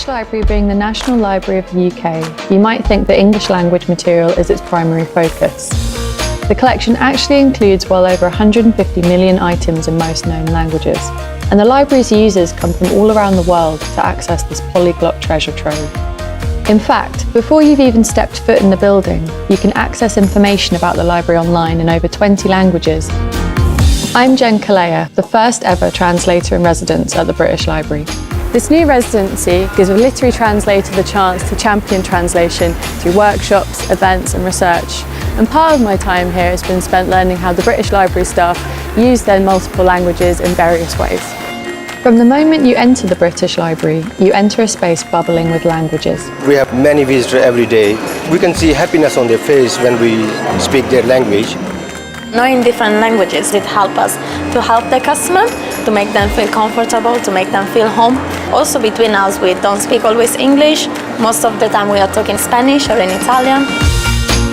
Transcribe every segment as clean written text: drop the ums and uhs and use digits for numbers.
British Library being the National Library of the UK, you might think that English language material is its primary focus. The collection actually includes well over 150 million items in most known languages, and the library's users come from all around the world to access this polyglot treasure trove. In fact, before you've even stepped foot in the building, you can access information about the library online in over 20 languages. I'm Jen Kalea, the first ever translator in residence at the British Library. This new residency gives a literary translator the chance to champion translation through workshops, events and research. And part of my time here has been spent learning how the British Library staff use their multiple languages in various ways. From the moment you enter the British Library, you enter a space bubbling with languages. We have many visitors every day. We can see happiness on their face when we speak their language. Knowing different languages, it helps us to help the customer, to make them feel comfortable, to make them feel home. Also between us, we don't speak always English. Most of the time we are talking Spanish or in Italian.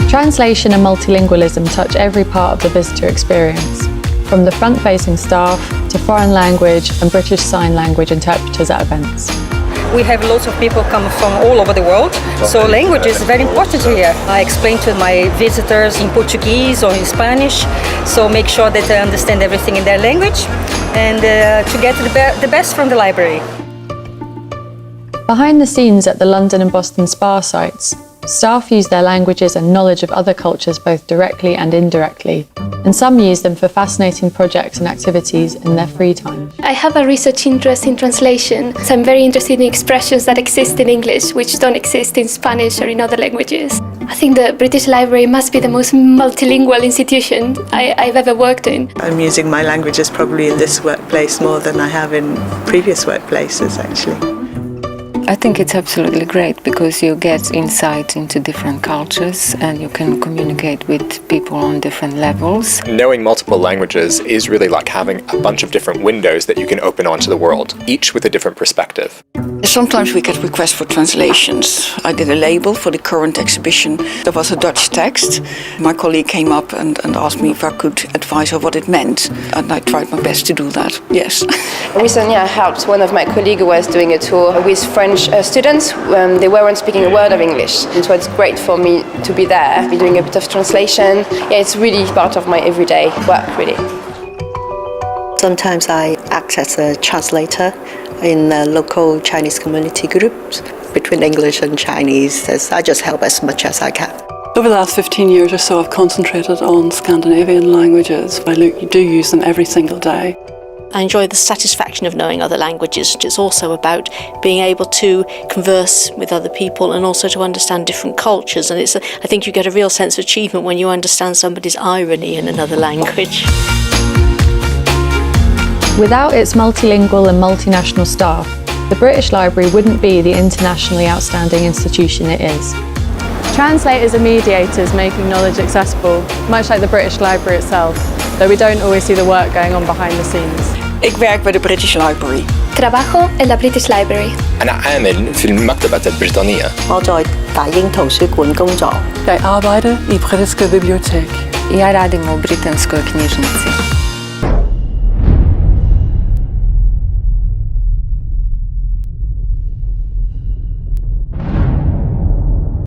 Translation and multilingualism touch every part of the visitor experience, from the front-facing staff to foreign language and British Sign Language interpreters at events. We have lots of people come from all over the world, so language is very important here. I explain to my visitors in Portuguese or in Spanish, so make sure that they understand everything in their language and to get the best from the library. Behind the scenes at the London and Boston spa sites, staff use their languages and knowledge of other cultures both directly and indirectly, and some use them for fascinating projects and activities in their free time. I have a research interest in translation, so I'm very interested in expressions that exist in English which don't exist in Spanish or in other languages. I think the British Library must be the most multilingual institution I've ever worked in. I'm using my languages probably in this workplace more than I have in previous workplaces actually. I think it's absolutely great because you get insight into different cultures and you can communicate with people on different levels. Knowing multiple languages is really like having a bunch of different windows that you can open onto the world, each with a different perspective. Sometimes we get requests for translations. I did a label for the current exhibition. There was a Dutch text. My colleague came up and asked me if I could advise her what it meant, and I tried my best to do that, yes. Recently I helped one of my colleagues who was doing a tour with French students. They weren't speaking a word of English, and so it's great for me to be there, be doing a bit of translation. Yeah, it's really part of my everyday work, really. Sometimes I act as a translator in local Chinese community groups between English and Chinese. I just help as much as I can. Over the last 15 years or so, I've concentrated on Scandinavian languages. I do use them every single day. I enjoy the satisfaction of knowing other languages. It's also about being able to converse with other people and also to understand different cultures. And I think you get a real sense of achievement when you understand somebody's irony in another language. Without its multilingual and multinational staff, the British Library wouldn't be the internationally outstanding institution it is. Translators are mediators making knowledge accessible, much like the British Library itself, though we don't always see the work going on behind the scenes. Ik werk bij de British Library. Trabajo en la British Library. أنا عامل في المكتبة البريطانية. 我在大英圖書館工作。 Jag arbetar i brittiska bibliotek. Ja radim u Britanskoj knjižnici.